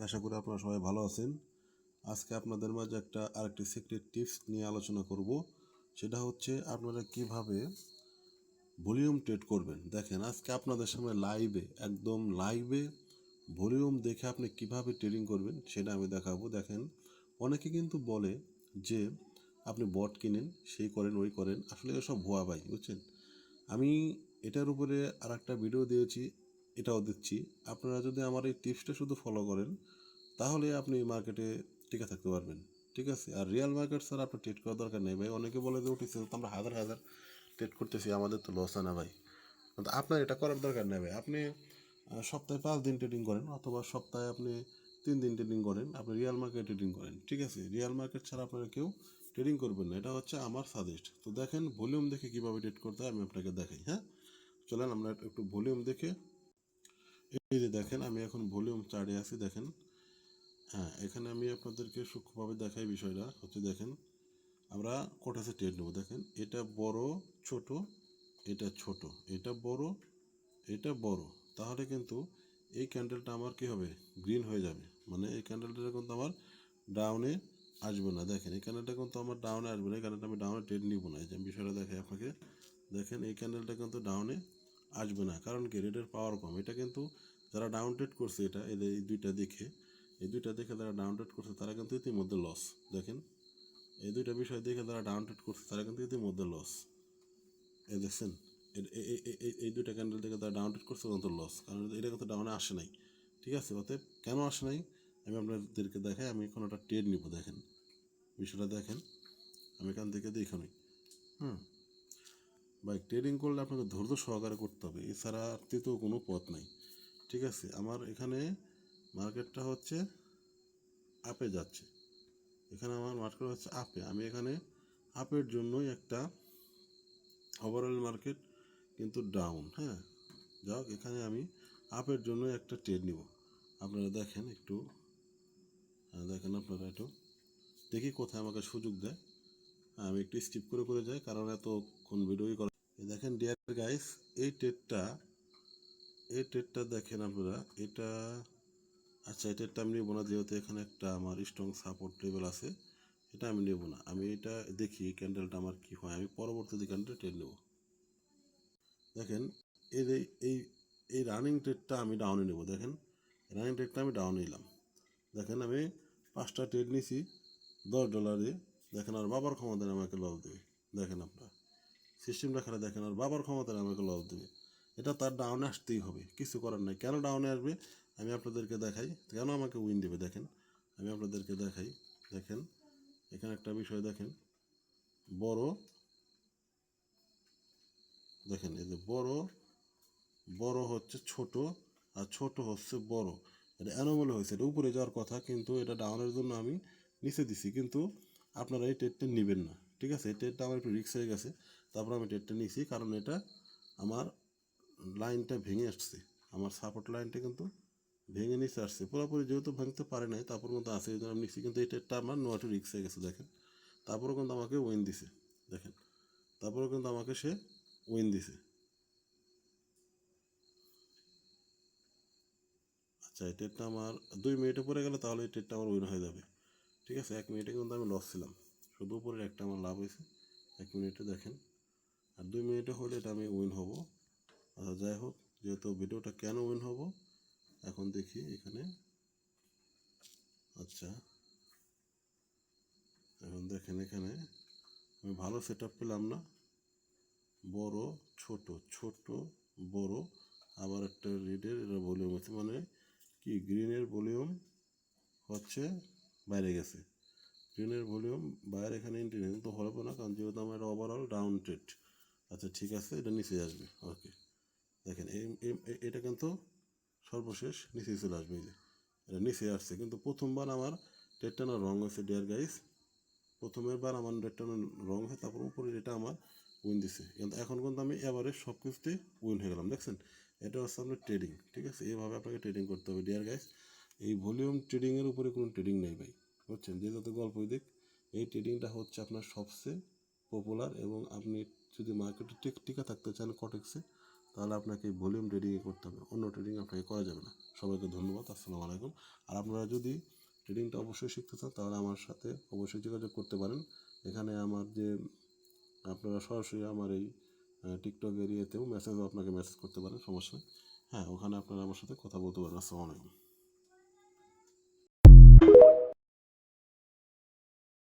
আশা করি আপনারা সবাই ভালো আছেন। আজকে আপনাদের মাঝে আরেকটি সিক্রেট টিপস নিয়ে আলোচনা করব। সেটা হচ্ছে আপনারা কিভাবে ভলিউম ট্রেড করবেন। দেখেন আজকে আপনাদের সামনে একদম লাইভে ভলিউম দেখে আপনি কিভাবে ট্রেডিং করবেন সেটা আমি দেখাবো। দেখেন অনেকে কিন্তু বলে যে আপনি বট কিনেন, সেই করেন ওই করেন, আসলে এসব ভুয়া ভাই, বুঝছেন। আমি এটার উপরে আর একটা ভিডিও দিয়েছি, এটাও দিচ্ছি। আপনারা যদি আমার এই টিপসটা শুধু ফলো করেন তাহলে আপনি মার্কেটে টিকে থাকতে পারবেন, ঠিক আছে। আর রিয়েল মার্কেট স্যার আপনার ট্রেড করার দরকার নেই ভাই। অনেকে বলে যে উঠেছে তো আমরা হাজার হাজার ট্রেড করতেছি, আমাদের তো লস হয় না ভাই। কিন্তু আপনার এটা করার দরকার নেই ভাই। আপনি সপ্তাহে 5 দিন ট্রেডিং করেন, অথবা সপ্তাহে আপনি 3 দিন ট্রেডিং করেন, আপনি রিয়েল মার্কেট ট্রেডিং করেন, ঠিক আছে। রিয়েল মার্কেট ছাড়া আপনারা কেউ ট্রেডিং করবেন না, এটা হচ্ছে আমার সাজেস্ট। তো দেখেন ভলিউম দেখে কীভাবে ট্রেড করতে হয় আমি আপনাকে দেখাই। হ্যাঁ, চলেন আমরা একটু ভলিউম দেখে। এই যে দেখেন আমি এখন ভলিউম চার্টে আছি, দেখেন। হ্যাঁ, এখানে আমি আপনাদেরকে সূক্ষ্মভাবে দেখাই বিষয়টা হচ্ছে, দেখেন আমরা কটাসে ট্রেড নেব। দেখেন এটা বড়, ছোট, এটা ছোট, এটা বড়, এটা বড়। তাহলে কিন্তু এই ক্যান্ডেলটা আমার কী হবে, গ্রিন হয়ে যাবে। মানে এই ক্যান্ডেলটা কিন্তু আমার ডাউনে আসবে না। দেখেন এই ক্যান্ডেলটা কিন্তু আমার ডাউনে আসবে না, এই ক্যান্ডেলটা আমি ডাউনে ট্রেড নিব না। এই যে বিষয়টা দেখাই আপনাকে। দেখেন এই ক্যান্ডেলটা কিন্তু ডাউনে আসবে না, কারণ কি, রেটের পাওয়ার কম। এটা কিন্তু যারা ডাউন ট্রেড করছে, এই দুইটা দেখে যারা ডাউন ট্রেড করছে তারা কিন্তু ইতিমধ্যে লস। দেখেন এই দুইটা বিষয় দেখে যারা ডাউন ট্রেড করছে তারা কিন্তু ইতিমধ্যে লস। এই দেখছেন, এই দুইটা ক্যান্ডেল থেকে তারা ডাউন ট্রেড করছে কিন্তু লস, কারণ এটা কিন্তু ডাউনে আসে নাই, ঠিক আছে। অতএব কেন আসে নাই আমি আপনাদেরকে দেখাই। আমি এখন একটা ট্রেড নিব, দেখেন বিষয়টা দেখেন। আমি এখান থেকে দেখে নিই। ভাই ট্রেডিং করলে আপনাকে ধৈর্য সহকারে করতে হবে, এছাড়া তৃতীয় কোনো পথ নাই, ঠিক আছে। আমার এখানে মার্কেটটা হচ্ছে আপে যাচ্ছে, এখানে আমার মার্কেট হচ্ছে আপে। আমি এখানে আপের জন্যই একটা, ওভারঅল মার্কেট কিন্তু ডাউন। হ্যাঁ, যাক এখানে আমি আপের জন্য একটা ট্রেড নিব। আপনারা দেখেন একটু, দেখেন আপনারা একটু দেখি কোথায় আমাকে সুযোগ দেয়। আমি একটু স্কিপ করে করে যাই, কারণ এতক্ষণ ভিডিওই করা। দেখেন ডিয়ার গাইস, এই ট্রেডটা দেখেন আপনারা। এটা আচ্ছা, এই ট্রেডটা আমি নেবো না, যেহেতু এখানে একটা আমার স্ট্রং সাপোর্ট লেভেল আছে। এটা আমি নেবো না। আমি এটা দেখি ক্যান্ডেলটা আমার কি হয়, আমি পরবর্তীতে ক্যান্ডেল ট্রেড নেব। দেখেন এই যে এই এই রানিং ট্রেডটা আমি ডাউনে নেব। দেখেন রানিং ট্রেডটা আমি ডাউনে নিলাম। দেখেন আমি 5টা ট্রেড নিছি $10 দিয়ে। দেখেন আর বাবার ক্ষমতায় আমাকে লস দেবে। দেখেন আপনার সিস্টেমটা খেলে দেখেন, আর বাবার ক্ষমতায় আমাকে লস দেবে। এটা তার ডাউনে আসতেই হবে, কিছু করার নাই। কেন ডাউনে আসবে আমি আপনাদেরকে দেখাই, কেন আমাকে উইন দেবে। দেখেন আমি আপনাদেরকে দেখাই। দেখেন এখানে একটা বিষয় দেখেন, বড়, দেখেন এই যে বড়, বড় হচ্ছে ছোট, আর ছোট হচ্ছে বড়। এটা অ্যানোমালি হয়েছে, এটা উপরে যাওয়ার কথা, কিন্তু এটা ডাউনের জন্য আমি নিচে দিছি। কিন্তু আপনারা এই ট্রেডটা নেবেন না, ঠিক আছে। এই ট্রেডটা আমার একটু রিস্ক হয়ে গেছে, তারপর আমি ট্রেডটা নিয়েছি, কারণ এটা আমার লাইনটা ভেঙে আসছে। আমার সাপোর্ট লাইনটা কিন্তু ভেঙে নিচে আসছে পুরোপুরি, যেহেতু ভাঙতে পারে নাই, তারপর কিন্তু আছে, এই জন্য আমি নিচ্ছি। কিন্তু এই ট্রেডটা আমার নো একটু রিস্ক হয়ে গেছে। দেখেন তারপরেও কিন্তু আমাকে উইন দিছে। দেখেন তারপরেও কিন্তু আমাকে সে উইন দিছে। আচ্ছা, এই ট্রেডটা আমার 2 মিনিটে পড়ে গেলে তাহলে এই ট্রেডটা আমার উইন হয়ে যাবে, ঠিক আছে। 1 মিনিটে কিন্তু আমি লস ছিলাম, শুধু উপরের একটা আমার লাভ হয়েছে 1 মিনিটে। দেখেন আর 2 মিনিটে হলে এটা আমি উইন হব। আচ্ছা যাই হোক, যেহেতু ভিডিওটা কেন উইন হব এখন দেখি এখানে। আচ্ছা এখন দেখেন এখানে আমি ভালো সেট আপ পেলাম না। বড়, ছোট, ছোট, বড়, আবার একটা রেডের এটা ভলিউম আছে, মানে কি গ্রিনের ভলিউম হচ্ছে বাইরে গেছে। গ্রিনের ভলিউম বাইরে, এখানে এন্ট্রি নেই তো হবে না, কারণ যেহেতু আমার এটা ওভারঅল ডাউন ট্রেড। আচ্ছা ঠিক আছে, এটা নিচে আসবে। ওকে, দেখেন এটা কিন্তু সর্বশেষ নিচে চলে আসবে। এই যে এটা নিচে আসছে, কিন্তু প্রথমবার আমার ট্রেডটা না রং হয়েছে ডিয়ার গাইস। প্রথমের বার আমার ডেটটা রং হয়, তারপর উপরে এটা আমার উইন দিছে। কিন্তু এখন কিন্তু আমি এবারে সব কিছুতেই উইন হয়ে গেলাম। দেখছেন এটা হচ্ছে আপনার ট্রেডিং, ঠিক আছে। এইভাবে আপনাকে ট্রেডিং করতে হবে ডিয়ার গাইস। এই ভলিউম ট্রেডিংয়ের উপরে কোনো ট্রেডিং নেই ভাই, বুঝছেন। যে যত গল্পই দিক, এই ট্রেডিংটা হচ্ছে আপনার সবচেয়ে পপুলার। এবং আপনি যদি মার্কেটে টিকা থাকতে চান কটেক্সে, তাহলে আপনাকে ভলিউম ট্রেডিংয়ে করতে হবে, অন্য ট্রেডিং আপনাকে করা যাবে না। সবাইকে ধন্যবাদ, আসসালামু আলাইকুম। আর আপনারা যদি ট্রেডিংটা অবশ্যই শিখতে চান তাহলে আমার সাথে অবশ্যই যোগাযোগ করতে পারেন। এখানে আমার যে আপনারা সরাসরি আমার এই টিকটক এরিয়াতেও আপনাকে মেসেজ করতে পারেন, সমস্যা নেই। হ্যাঁ, ওখানে আপনারা আমার সাথে কথা বলতে পারেন। আসসালামু আলাইকুম।